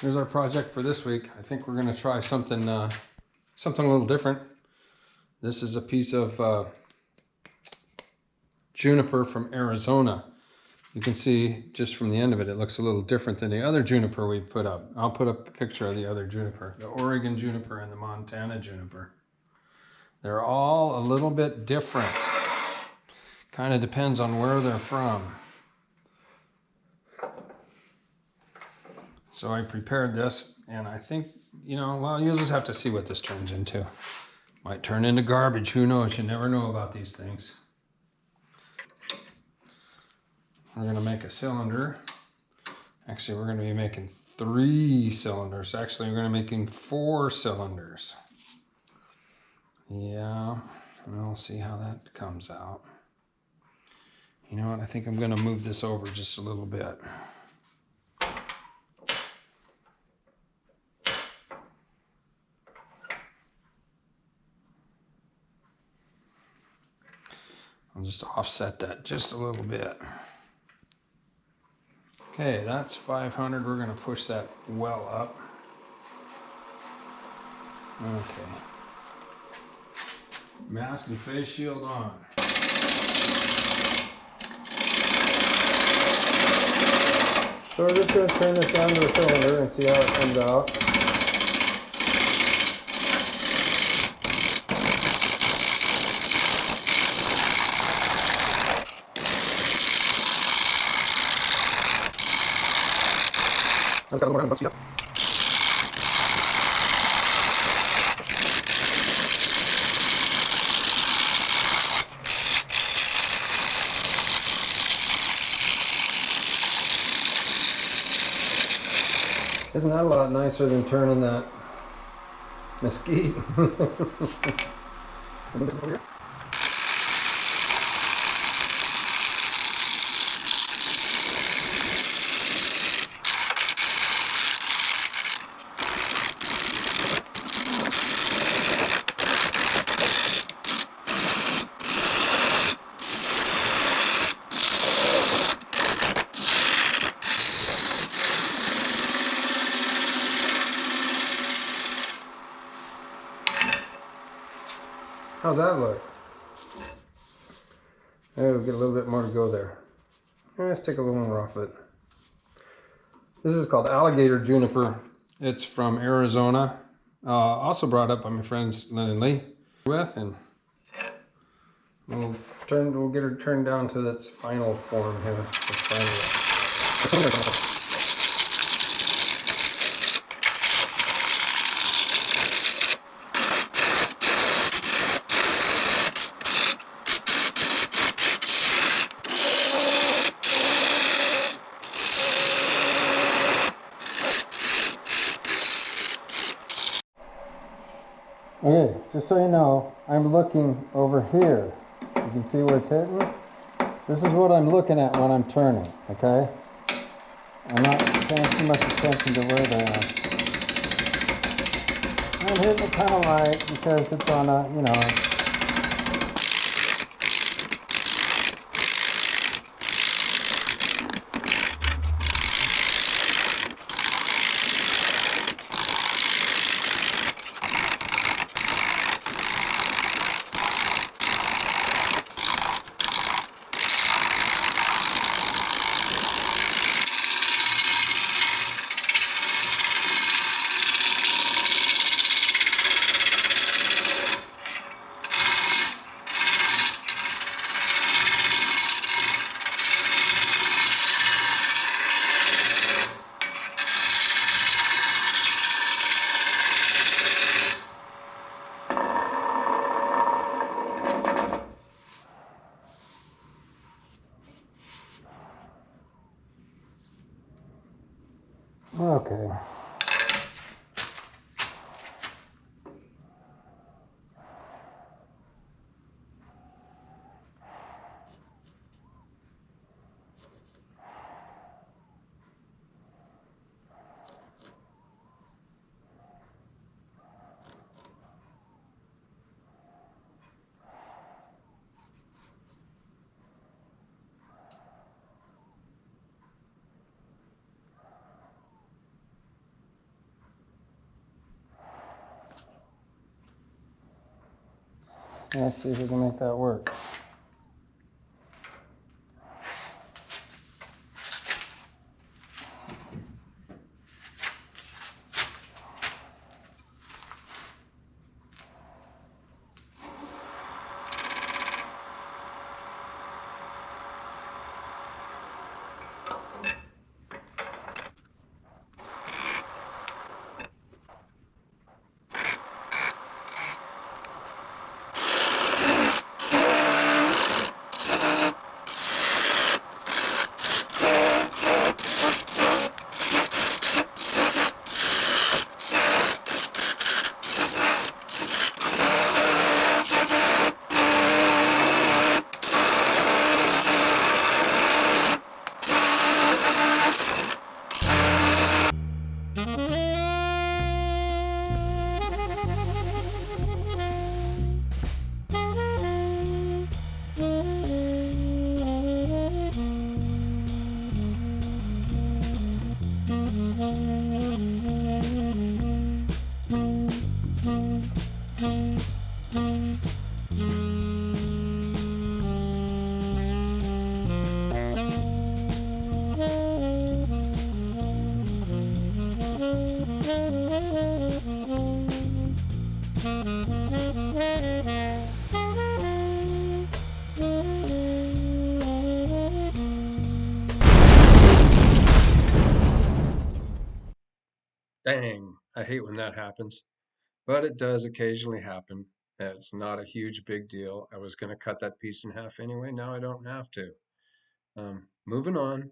Here's our project for this week. I think we're gonna try something something a little different. This is a piece of juniper from Arizona. You can see just from the end of it, it looks a little different than the other juniper we put up. I'll put up a picture of the other juniper, the Oregon juniper and the Montana juniper. They're all a little bit different. Kind of depends on where they're from. So I prepared this, and I think, well, you'll just have to see what this turns into. Might turn into garbage, who knows? You never know about these things. We're gonna make a cylinder. Actually, we're gonna be making 3 cylinders. Actually, we're gonna be making 4 cylinders. Yeah, we'll see how that comes out. You know what, I think I'm gonna move this over just a little bit. I'll just offset that just a little bit. Okay, that's 500. We're gonna push that well up. Okay. Mask and face shield on. So we're just gonna turn this down to a cylinder and see how it comes out. I've got a little more speed up. Isn't that a lot nicer than turning that mesquite? How's that look? Maybe we'll get a little bit more to go there. Let's take a little more off it. This is called alligator juniper. It's from Arizona. Also brought up by my friends Lynn and Lee. And we'll get her turned down to its final form here. Okay, just so you know, I'm looking over here. You can see where it's hitting. This is what I'm looking at when I'm turning, okay? I'm not paying too much attention to where they are. I'm hitting it kind of light because it's on a, okay. Let's see if we can make that work. Dang, I hate when that happens, but it does occasionally happen. It's not a huge big deal. I was going to cut that piece in half anyway. Now I don't have to. Moving on.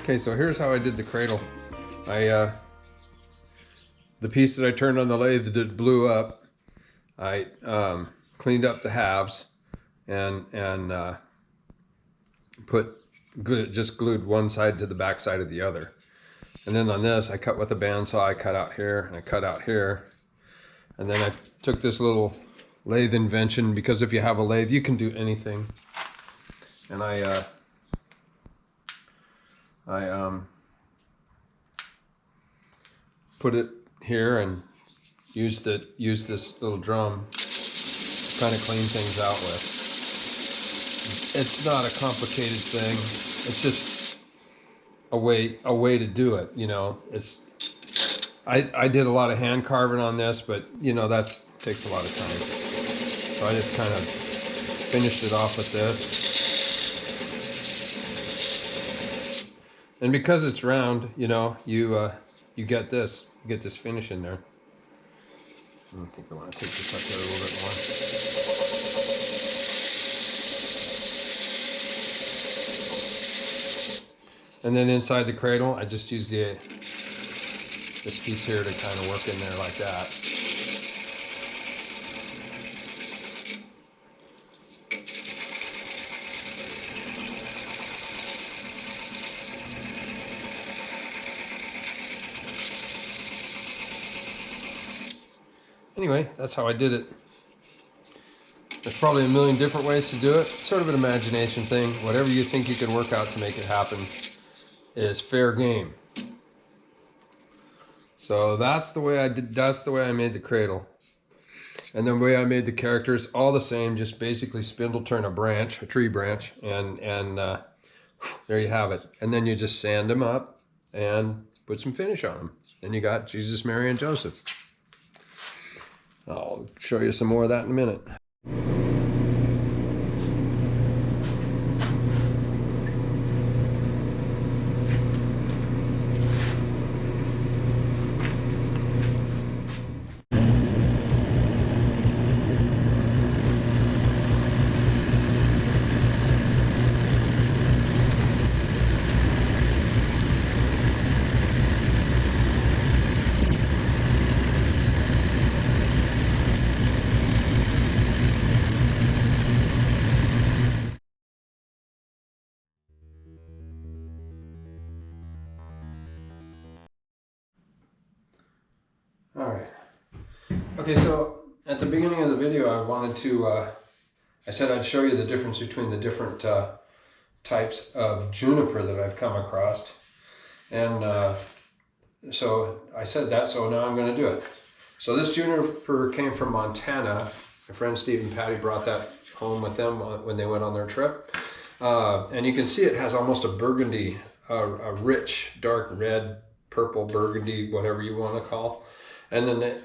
Okay, so here's how I did the cradle. The piece that I turned on the lathe that blew up, I cleaned up the halves and just glued one side to the back side of the other. And then on this, I cut with a bandsaw. I cut out here and I cut out here. And then I took this little lathe invention, because if you have a lathe, you can do anything. And I put it here and use this little drum to kind of clean things out with. It's not a complicated thing. It's just a way to do it. You know, I did a lot of hand carving on this, but you know, that takes a lot of time. So I just kind of finished it off with this. And because it's round, you know, you get this finish in there. I think I want to take this up there a little bit more. And then inside the cradle, I just use this piece here to kind of work in there like that. Anyway, that's how I did it. There's probably a million different ways to do it. Sort of an imagination thing. Whatever you think you can work out to make it happen is fair game. So that's the way I did. That's the way I made the cradle. And the way I made the characters, all the same, just basically spindle turn a branch, a tree branch, and there you have it. And then you just sand them up and put some finish on them. Then you got Jesus, Mary, and Joseph. I'll show you some more of that in a minute. All right. Okay, so at the beginning of the video, I wanted to, I said I'd show you the difference between the different types of juniper that I've come across. And so I said that, so now I'm going to do it. So this juniper came from Montana. My friend Steve and Patty brought that home with them when they went on their trip. And you can see it has almost a burgundy, a rich, dark red, purple, burgundy, whatever you want to call. And then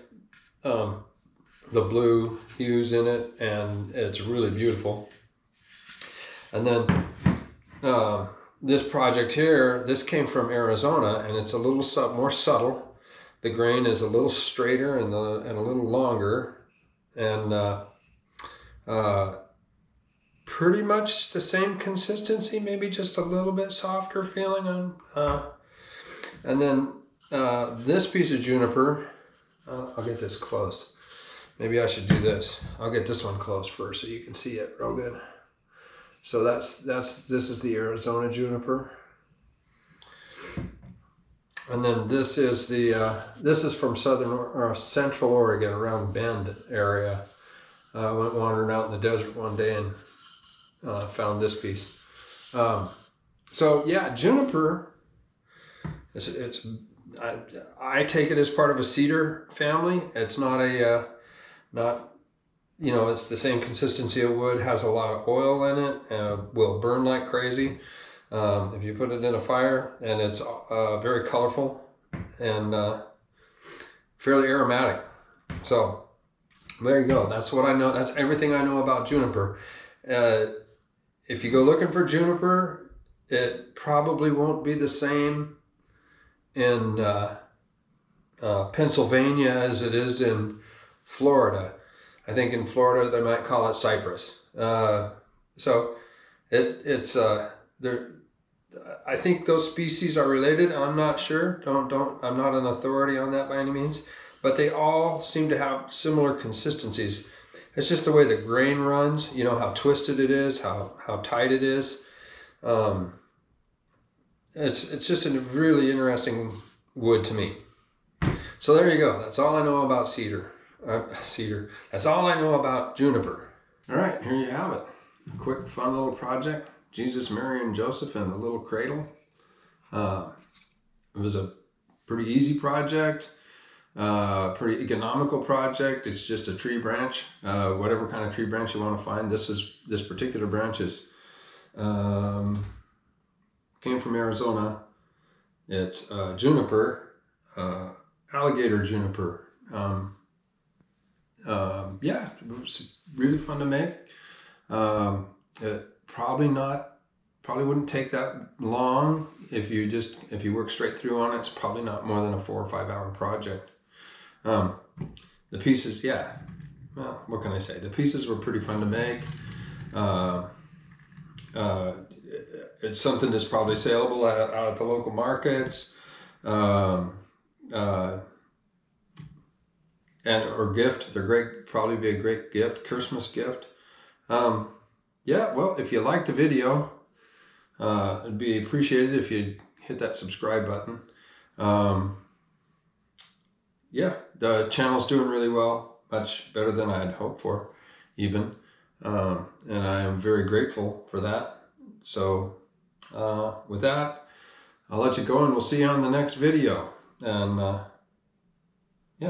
the blue hues in it, and it's really beautiful. And then this project here, this came from Arizona, and it's a little more subtle. The grain is a little straighter and a little longer, and pretty much the same consistency, maybe just a little bit softer feeling on. And then this piece of juniper, I'll get this close. Maybe I should do this. I'll get this one close first so you can see it real good. So this is the Arizona juniper. And then this is from Central Oregon, around Bend area. I went wandering out in the desert one day and found this piece. So yeah, juniper. I take it as part of a cedar family. It's not it's the same consistency of wood, has a lot of oil in it, will burn like crazy if you put it in a fire, and it's very colorful and fairly aromatic. So there you go. That's what I know. That's everything I know about juniper. If you go looking for juniper, it probably won't be the same in Pennsylvania as it is in Florida. I think in Florida they might call it cypress. So it's there. I think those species are related. I'm not sure. I'm not an authority on that by any means, but they all seem to have similar consistencies. It's just the way the grain runs. You know how twisted it is, how tight it is. It's just a really interesting wood to me. So there you go. That's all I know about cedar. That's all I know about juniper. All right, here you have it. A quick, fun little project. Jesus, Mary, and Joseph in a little cradle. It was a pretty easy project, pretty economical project. It's just a tree branch, whatever kind of tree branch you want to find. This particular branch is came from Arizona. It's juniper, alligator juniper. Yeah, it was really fun to make. It probably wouldn't take that long if you work straight through on it. It's probably not more than a 4 or 5 hour project. The pieces, yeah, well, what can I say? The pieces were pretty fun to make. It's something that's probably saleable out at the local markets, or gift. They're great. Probably be a great gift, Christmas gift. Yeah, well, if you liked the video, it'd be appreciated if you hit that subscribe button. Yeah, the channel's doing really well, much better than I'd hoped for, even. And I am very grateful for that. So with that, I'll let you go and we'll see you on the next video. And